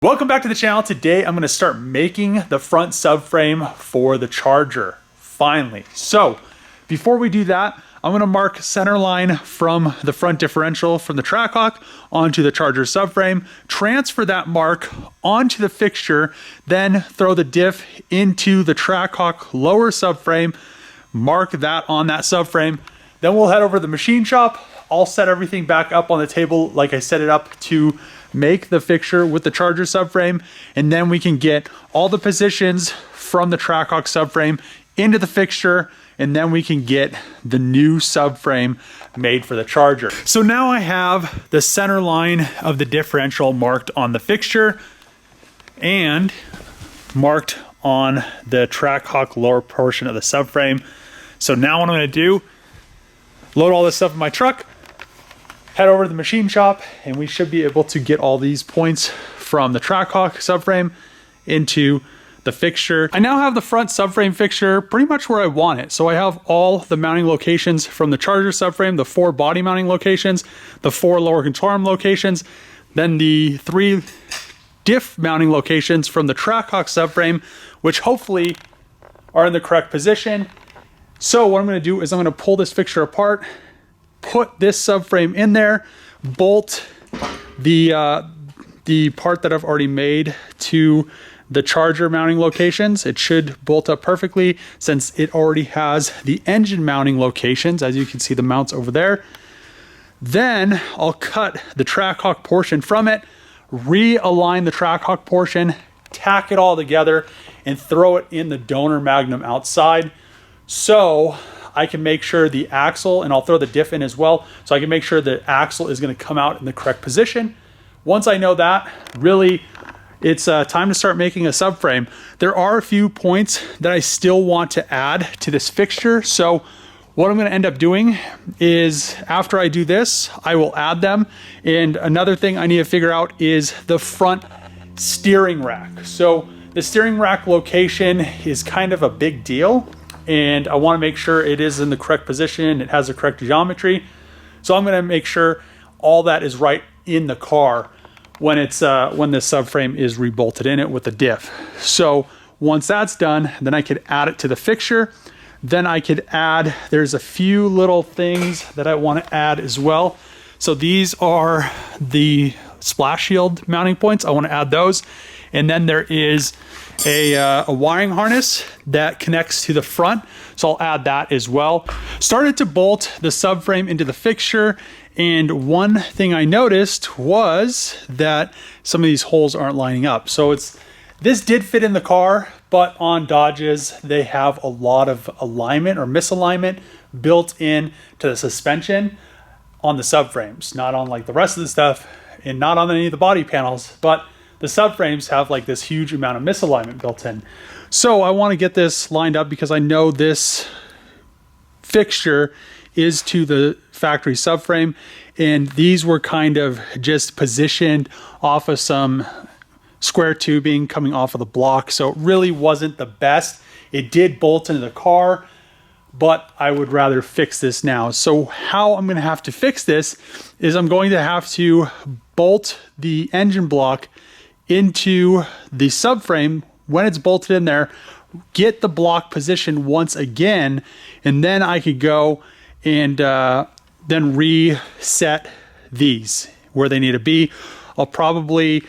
Welcome back to the channel. Today I'm going to start making the front subframe for the Charger, finally. So before we do that, I'm going to mark center line from the front differential from the Trackhawk onto the Charger subframe, transfer that mark onto the fixture, then throw the diff into the Trackhawk lower subframe, mark that on that subframe. Then we'll head over to the machine shop. I'll set everything back up on the table like I set it up to make the fixture with the Charger subframe, and then we can get all the positions from the Trackhawk subframe into the fixture, and then we can get the new subframe made for the Charger. So now I have the center line of the differential marked on the fixture and marked on the Trackhawk lower portion of the subframe. So now what I'm going to do, load all this stuff in my truck, head over to the machine shop, and we should be able to get all these points from the Trackhawk subframe into the fixture. I now have the front subframe fixture pretty much where I want it. So I have all the mounting locations from the Charger subframe, the 4 body mounting locations, the 4 lower control arm locations, then the 3 diff mounting locations from the Trackhawk subframe, which hopefully are in the correct position. So what I'm going to do is I'm going to pull this fixture apart, put this subframe in there, bolt the part that I've already made to the Charger mounting locations. It should bolt up perfectly since it already has the engine mounting locations. As you can see, the mounts over there. Then I'll cut the Trackhawk portion from it, realign the Trackhawk portion, tack it all together, and throw it in the donor magnum outside. So I can make sure the axle, and I'll throw the diff in as well, so I can make sure the axle is going to come out in the correct position. Once I know that, really, it's time to start making a subframe. There are a few points that I still want to add to this fixture. So what I'm going to end up doing is after I do this, I will add them. And another thing I need to figure out is the front steering rack. So the steering rack location is kind of a big deal, and I want to make sure it is in the correct position, it has the correct geometry. So I'm going to make sure all that is right in the car when it's when the subframe is rebolted in it with the diff. So once that's done, then I could add it to the fixture. Then I could add, there's a few little things that I want to add as well. So these are the splash shield mounting points. I want to add those. And then there is a wiring harness that connects to the front, so I'll add that as well. Started to bolt the subframe into the fixture, and one thing I noticed was that some of these holes aren't lining up. So this did fit in the car, but on Dodges they have a lot of alignment or misalignment built in to the suspension on the subframes, not on like the rest of the stuff and not on any of the body panels, but the subframes have like this huge amount of misalignment built in. So I want to get this lined up because I know this fixture is to the factory subframe, and these were kind of just positioned off of some square tubing coming off of the block. So it really wasn't the best. It did bolt into the car, but I would rather fix this now. So how I'm going to have to fix this is I'm going to have to bolt the engine block into the subframe when it's bolted in there, get the block position once again, and then I could go and then reset these where they need to be. I'll probably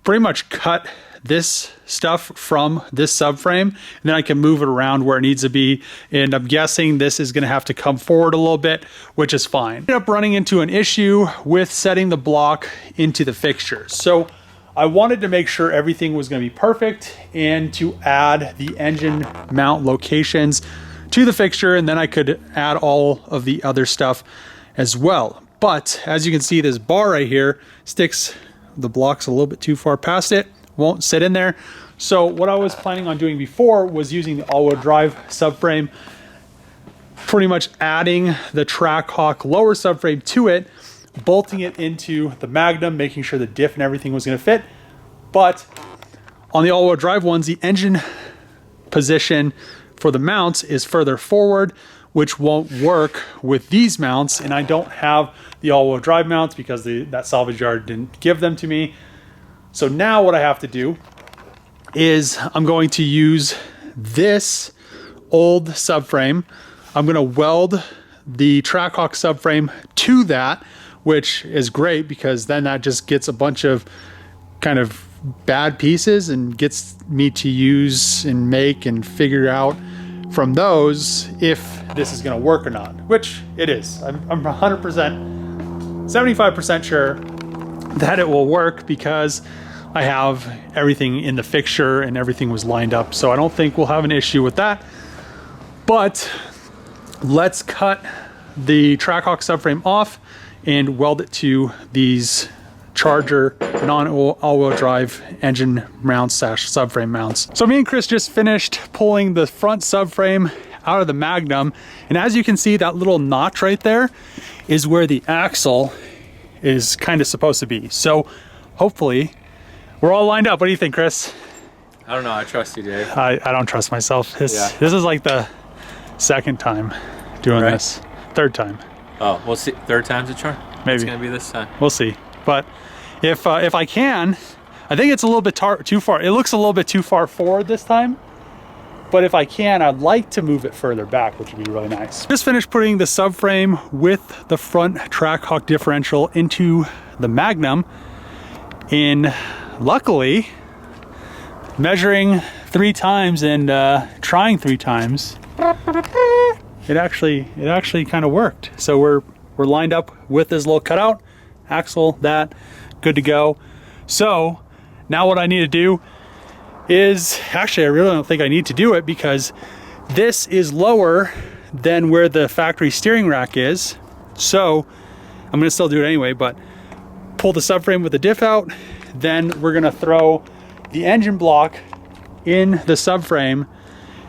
pretty much cut this stuff from this subframe, and then I can move it around where it needs to be. And I'm guessing this is going to have to come forward a little bit, which is fine. I ended up running into an issue with setting the block into the fixture. So I wanted to make sure everything was going to be perfect and to add the engine mount locations to the fixture, and then I could add all of the other stuff as well. But as you can see, this bar right here sticks the blocks a little bit too far past it, won't sit in there. So what I was planning on doing before was using the all-wheel drive subframe, pretty much adding the Trackhawk lower subframe to it, bolting it into the Magnum, making sure the diff and everything was going to fit. But on the all-wheel drive ones, the engine position for the mounts is further forward, which won't work with these mounts. And I don't have the all-wheel drive mounts because that salvage yard didn't give them to me. So now what I have to do is I'm going to use this old subframe. I'm going to weld the Trackhawk subframe to that, which is great because then that just gets a bunch of kind of bad pieces and gets me to use and make and figure out from those if this is going to work or not, which it is. I'm 100%, 75% sure that it will work because I have everything in the fixture and everything was lined up. So I don't think we'll have an issue with that. But let's cut the Trackhawk subframe off and weld it to these Charger non-all-wheel drive engine mounts / subframe mounts. So me and Chris just finished pulling the front subframe out of the Magnum, and as you can see, that little notch right there is where the axle is kind of supposed to be. So hopefully we're all lined up. What do you think, Chris? I don't know. I trust you, Dave. I don't trust myself. This is like the second time doing this. Third time. Oh, we'll see. Third time's a charm. Maybe it's gonna be this time. We'll see. But if I can, I think it's a little bit too far. It looks a little bit too far forward this time. But if I can, I'd like to move it further back, which would be really nice. Just finished putting the subframe with the front Trackhawk differential into the Magnum. And luckily, measuring 3 times and trying 3 times, it actually kind of worked. So we're lined up with this little cutout, axle, that, good to go. So now what I need to do is, actually I really don't think I need to do it because this is lower than where the factory steering rack is. So I'm gonna still do it anyway, but pull the subframe with the diff out, then we're gonna throw the engine block in the subframe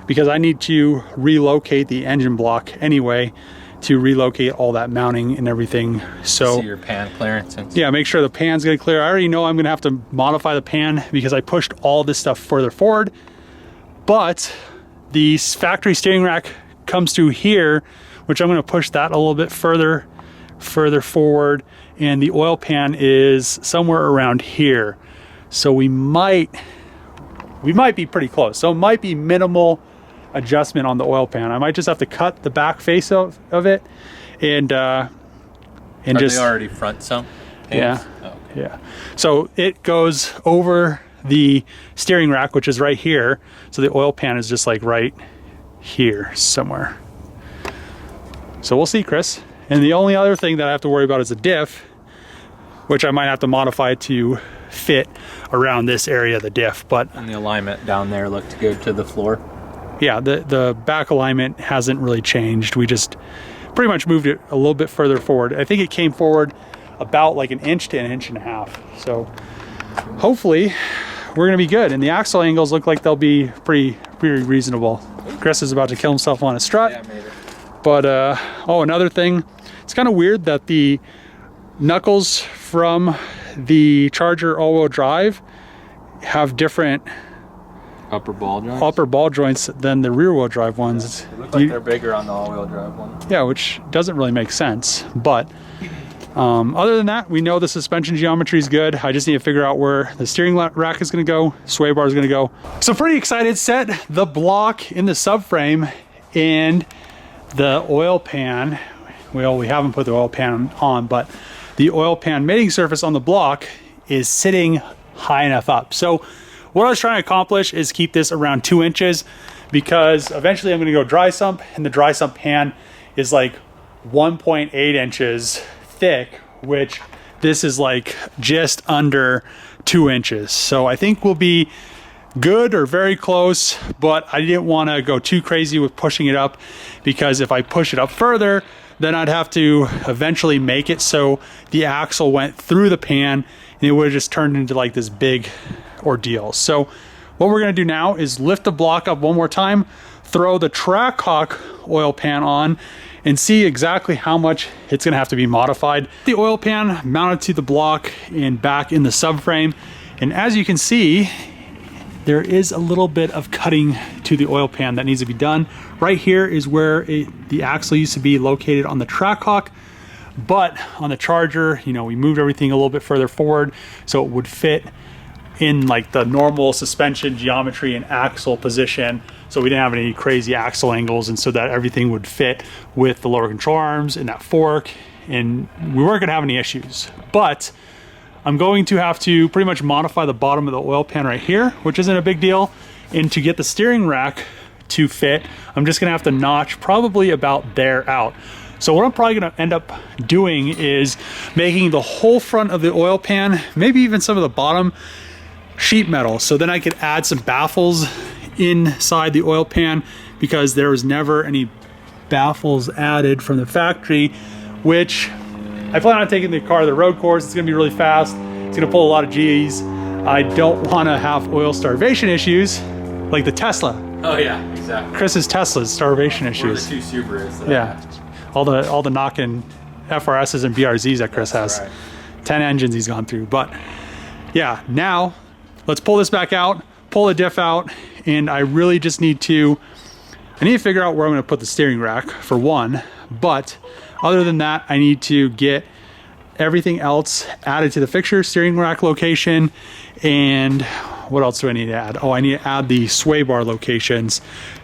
because I need to relocate the engine block anyway to relocate all that mounting and everything. So see your pan clearance. Yeah, make sure the pan's gonna clear. I already know I'm gonna have to modify the pan because I pushed all this stuff further forward, but the factory steering rack comes through here, which I'm gonna push that a little bit further forward, and the oil pan is somewhere around here. So we might be pretty close. So it might be minimal adjustment on the oil pan. I might just have to cut the back face of it and Are just they already front some pans? Yeah. Oh, okay. Yeah. So it goes over the steering rack, which is right here. So the oil pan is just like right here somewhere. So we'll see, Chris. And the only other thing that I have to worry about is a diff, which I might have to modify to fit around this area of the diff. But and the alignment down there looked good to the floor. Yeah, the back alignment hasn't really changed. We just pretty much moved it a little bit further forward. I think it came forward about like 1 inch to 1.5 inches. So hopefully we're gonna be good. And the axle angles look like they'll be pretty reasonable. Chris is about to kill himself on a strut. Yeah, maybe. But oh, another thing, it's kind of weird that the knuckles from the Charger all-wheel drive have different upper ball joints than the rear-wheel drive ones. They look like they're bigger on the all-wheel drive one. Yeah, which doesn't really make sense. But other than that, we know the suspension geometry is good. I just need to figure out where the steering rack is going to go, sway bar is going to go. So pretty excited. Set the block in the subframe and the oil pan. Well, we haven't put the oil pan on, but the oil pan mating surface on the block is sitting high enough up. So what I was trying to accomplish is keep this around 2 inches because eventually I'm going to go dry sump, and the dry sump pan is like 1.8 inches thick, which this is like just under 2 inches. So I think we'll be good or very close, but I didn't want to go too crazy with pushing it up because if I push it up further, then I'd have to eventually make it so the axle went through the pan and it would have just turned into like this big ordeal. So what we're going to do now is lift the block up one more time, throw the Trackhawk oil pan on, and see exactly how much it's going to have to be modified. The oil pan mounted to the block and back in the subframe, and as you can see, there is a little bit of cutting to the oil pan that needs to be done. Right here is where the axle used to be located on the Trackhawk, but on the Charger, you know, we moved everything a little bit further forward so it would fit in like the normal suspension geometry and axle position, so we didn't have any crazy axle angles, and so that everything would fit with the lower control arms and that fork, and we weren't gonna have any issues. But I'm going to have to pretty much modify the bottom of the oil pan right here, which isn't a big deal. And to get the steering rack to fit, I'm just gonna have to notch probably about there out. So what I'm probably gonna end up doing is making the whole front of the oil pan, maybe even some of the bottom, sheet metal. So then I could add some baffles inside the oil pan, because there was never any baffles added from the factory, which I plan on taking the car to the road course. It's gonna be really fast. It's gonna pull a lot of G's. I don't wanna have oil starvation issues like the Tesla. Oh yeah, exactly. Chris's Tesla's starvation issues. Or the 2 Subarus that Yeah, all the knocking FRSs and BRZs that Chris has. Right. 10 engines he's gone through. But yeah, now let's pull this back out, pull the diff out, and I really just need to figure out where I'm gonna put the steering rack for one, but other than that, I need to get everything else added to the fixture, steering rack location, and what else do I need to add? Oh, I need to add the sway bar locations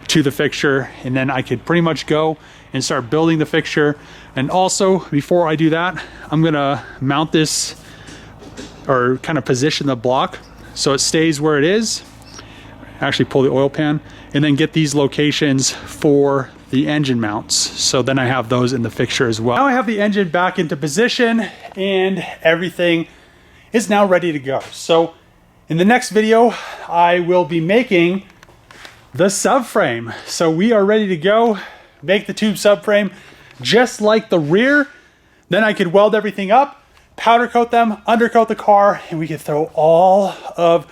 to the fixture, and then I could pretty much go and start building the fixture. And also, before I do that, I'm gonna mount this, or kind of position the block so it stays where it is. Actually pull the oil pan, and then get these locations for the engine mounts. So then I have those in the fixture as well. Now I have the engine back into position, and everything is now ready to go. So in the next video, I will be making the subframe. So we are ready to go, make the tube subframe just like the rear. Then I could weld everything up, powder coat them, undercoat the car, and we could throw all of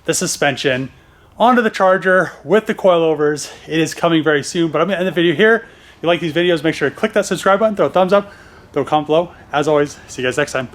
the suspension onto the Charger with the coilovers. It is coming very soon, but I'm gonna end the video here. If you like these videos, make sure to click that subscribe button, throw a thumbs up, throw a comment below. As always, see you guys next time.